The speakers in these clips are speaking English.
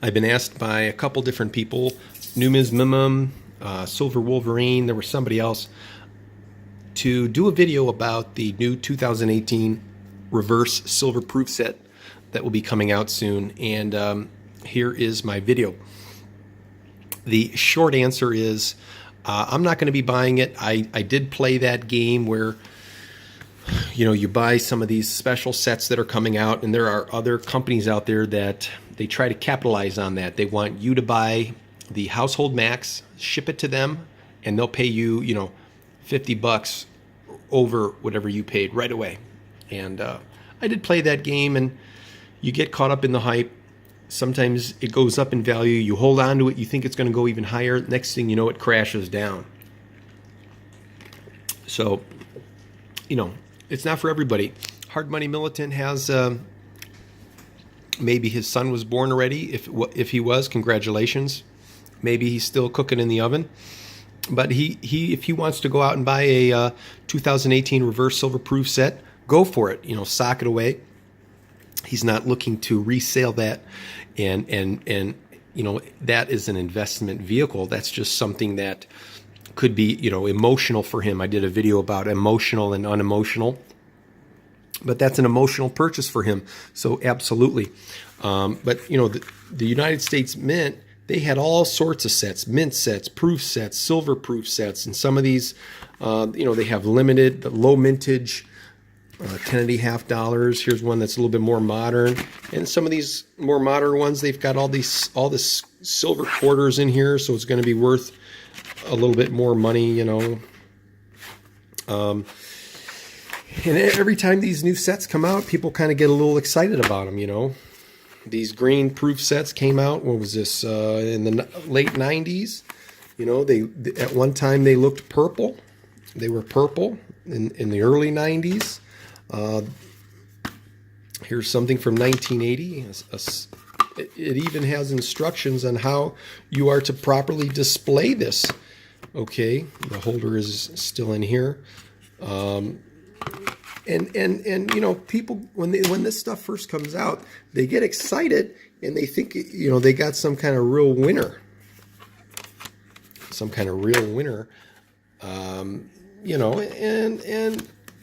I've been asked by a couple different people, Numismimum, Silver Wolverine, there was somebody else, to do a video about the new 2018 reverse silver proof set that will be coming out soon. And here is my video. The short answer is I'm not going to be buying it. I did play that game where you buy some of these special sets that are coming out, and there are other companies out there that they try to capitalize on that. They want you to buy the Household Max, ship it to them, and they'll pay you, $50 over whatever you paid right away. And I did play that game, and you get caught up in the hype. Sometimes it goes up in value. You hold on to it. You think it's going to go even higher. Next thing you know, it crashes down. So, it's not for everybody. Hard Money Militant has maybe his son was born already. If he was, congratulations. Maybe he's still cooking in the oven. But he if he wants to go out and buy a 2018 reverse silver proof set, go for it. Sock it away. He's not looking to resell that, and that is an investment vehicle. That's just something that could be emotional for him. I did a video about emotional and unemotional, but that's an emotional purchase for him. So absolutely. But the United States Mint, they had all sorts of sets, mint sets, proof sets, silver proof sets, and some of these, they have limited, the low mintage, $10.50. Here's one that's a little bit more modern, and some of these more modern ones, they've got all this silver quarters in here, so it's going to be worth a little bit more money, And every time these new sets come out, people kind of get a little excited about them, These green proof sets came out. What was this? In the late 90s. They at one time they looked purple. They were purple in the early 90s. Here's something from 1980. It even has instructions on how you are to properly display this. Okay, the holder is still in here. And people, when this stuff first comes out, they get excited and they think they got some kind of real winner. And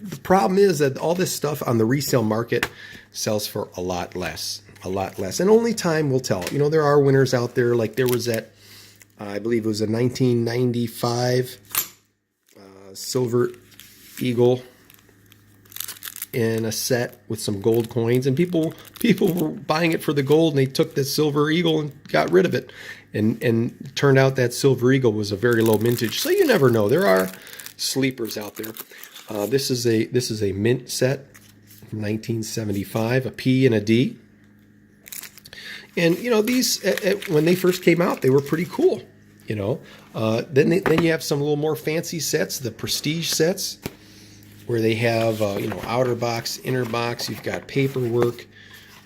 the problem is that all this stuff on the resale market sells for a lot less, and only time will tell. There are winners out there. Like there was that, I believe it was a 1995 Silver Eagle in a set with some gold coins, and people were buying it for the gold, and they took the Silver Eagle and got rid of it, and it turned out that Silver Eagle was a very low mintage. So you never know. There are sleepers out there. This is a mint set from 1975, a P and a D. And these when they first came out, they were pretty cool. Then you have some little more fancy sets, the prestige sets, where they have outer box, inner box. You've got paperwork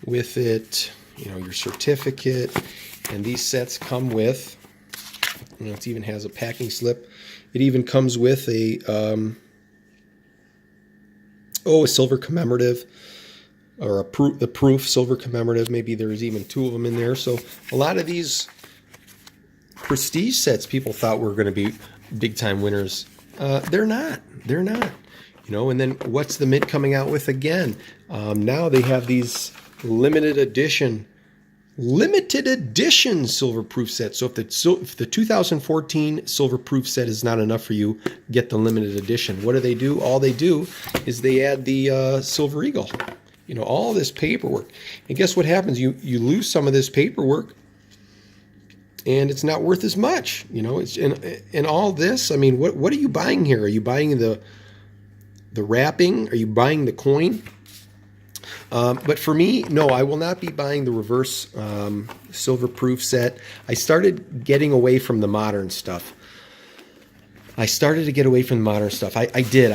with it, your certificate, and these sets come with, it even has a packing slip. It even comes with a silver commemorative, or the proof silver commemorative. Maybe there's even two of them in there. So a lot of these prestige sets people thought were going to be big time winners. They're not. And then what's the Mint coming out with again? Now they have these limited edition silver proof set. So if the 2014 silver proof set is not enough for you, get the limited edition. What do? All they do is they add the Silver Eagle. All this paperwork. And guess what happens? You lose some of this paperwork, and it's not worth as much. It's in all this. I mean, what are you buying here? Are you buying the wrapping? Are you buying the coin? But for me, no, I will not be buying the reverse silver proof set. I started getting away from the modern stuff. I did.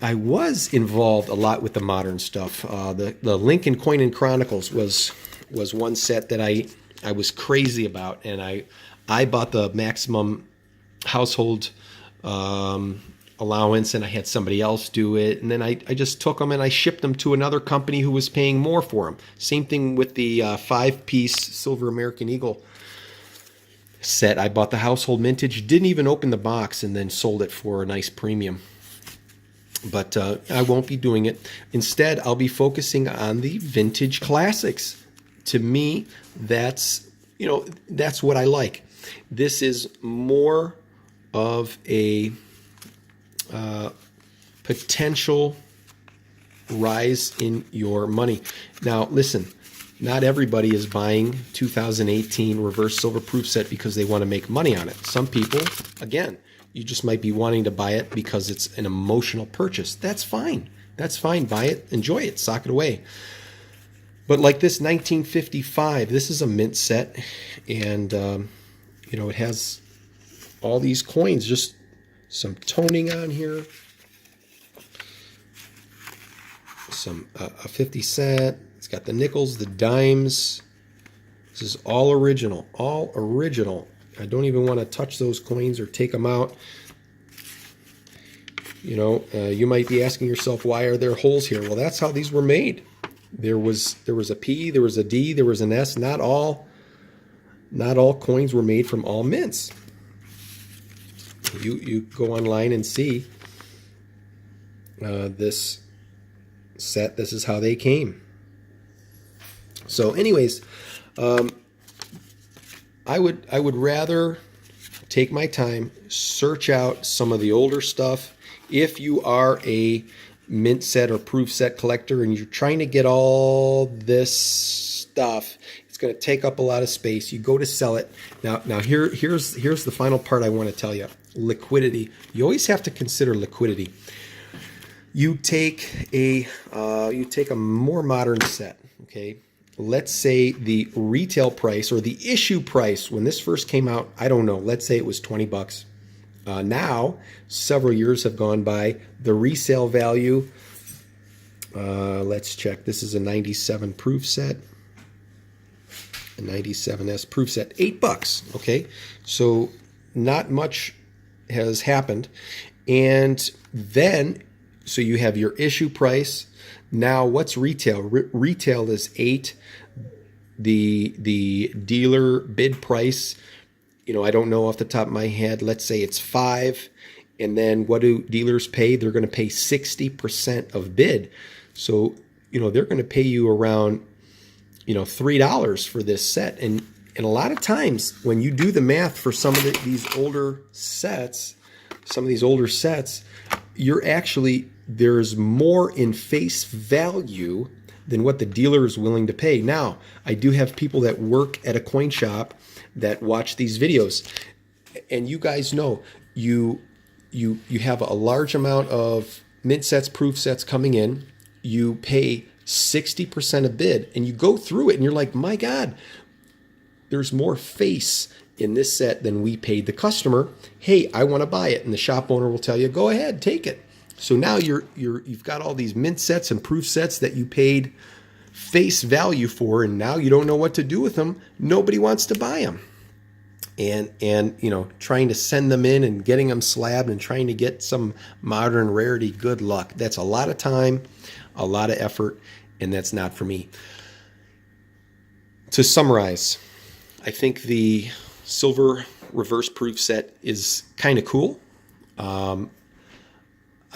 I was involved a lot with the modern stuff. The Lincoln Coin and Chronicles was one set that I was crazy about, and I bought the Maximum Household allowance, and I had somebody else do it, and then I just took them and I shipped them to another company who was paying more for them. Same thing with the 5-piece Silver American Eagle set. I bought the household mintage, didn't even open the box, and then sold it for a nice premium. But I won't be doing it. Instead, I'll be focusing on the vintage classics. To me, that's what I like. This is more of a potential rise in your money. Now, listen, not everybody is buying 2018 reverse silver proof set because they want to make money on it. Some people, again, you just might be wanting to buy it because it's an emotional purchase. That's fine. That's fine. Buy it, enjoy it, sock it away. But like this 1955, this is a mint set, and it has all these coins, just some toning on here, some a 50 cent. It's got the nickels, the dimes. This is all original, all original. I don't even want to touch those coins or take them out. You might be asking yourself, why are there holes here? Well, that's how these were made. There was a P, there was a D, there was an S. Not all coins were made from all mints. You go online and see this set. This is how they came. So, anyways, I would rather take my time, search out some of the older stuff. If you are a mint set or proof set collector and you're trying to get all this stuff, it's going to take up a lot of space. You go to sell it. Now here's the final part I want to tell you. Liquidity. You always have to consider liquidity. You take a more modern set, okay? Let's say the retail price or the issue price when this first came out, I don't know, let's say it was $20. Now, several years have gone by. The resale value, let's check. This is a 97 proof set, a 97S proof set, $8. Okay, so not much has happened, and then so you have your issue price. Now, what's retail? Retail is $8. The dealer bid price, I don't know off the top of my head. Let's say it's $5. And then what do dealers pay? They're going to pay 60% of bid. So, they're going to pay you around, $3 for this set. And a lot of times when you do the math for some of these older sets, there's more in face value than what the dealer is willing to pay. Now, I do have people that work at a coin shop that watch these videos, and you guys know you have a large amount of mint sets, proof sets coming in. You pay 60% of bid, and you go through it, and you're like, my God, there's more face in this set than we paid the customer. Hey, I want to buy it, and the shop owner will tell you, go ahead, take it. So now you've got all these mint sets and proof sets that you paid face value for, and now you don't know what to do with them. Nobody wants to buy them. And trying to send them in and getting them slabbed and trying to get some modern rarity, good luck. That's a lot of time, a lot of effort, and that's not for me. To summarize, I think the silver reverse proof set is kind of cool.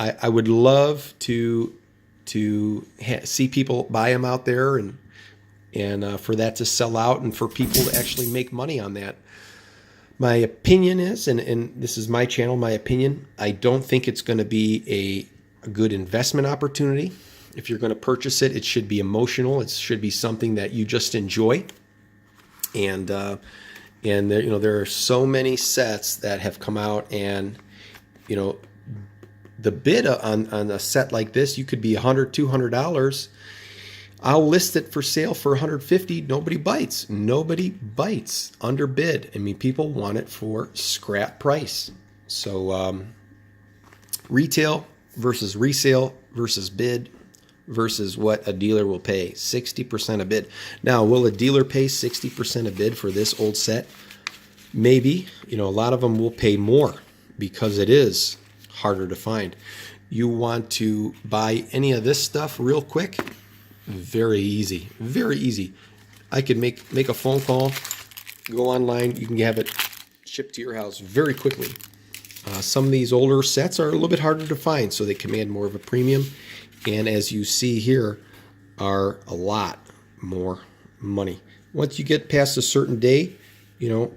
I would love to see people buy them out there and for that to sell out and for people to actually make money on that. My opinion is, and this is my channel, my opinion, I don't think it's going to be a good investment opportunity. If you're going to purchase it, it should be emotional. It should be something that you just enjoy. And there are so many sets that have come out, and the bid on a set like this, you could be $100, $200. I'll list it for sale for $150. Nobody bites. Nobody bites. Underbid. I mean, people want it for scrap price. So retail versus resale versus bid versus what a dealer will pay. 60% a bid. Now, will a dealer pay 60% a bid for this old set? Maybe. A lot of them will pay more because it is harder to find. You want to buy any of this stuff real quick? Very easy, very easy. I could make a phone call, go online, you can have it shipped to your house very quickly. Some of these older sets are a little bit harder to find, so they command more of a premium. And as you see here, are a lot more money. Once you get past a certain day, you know,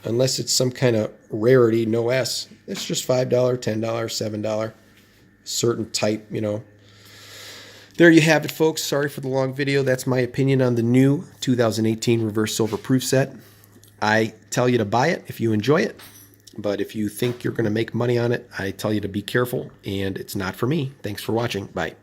unless it's some kind of rarity, no S, it's just $5, $10, $7, certain type, you know. There you have it, folks. Sorry for the long video. That's my opinion on the new 2018 Reverse Silver Proof set. I tell you to buy it if you enjoy it. But if you think you're going to make money on it, I tell you to be careful, and it's not for me. Thanks for watching. Bye.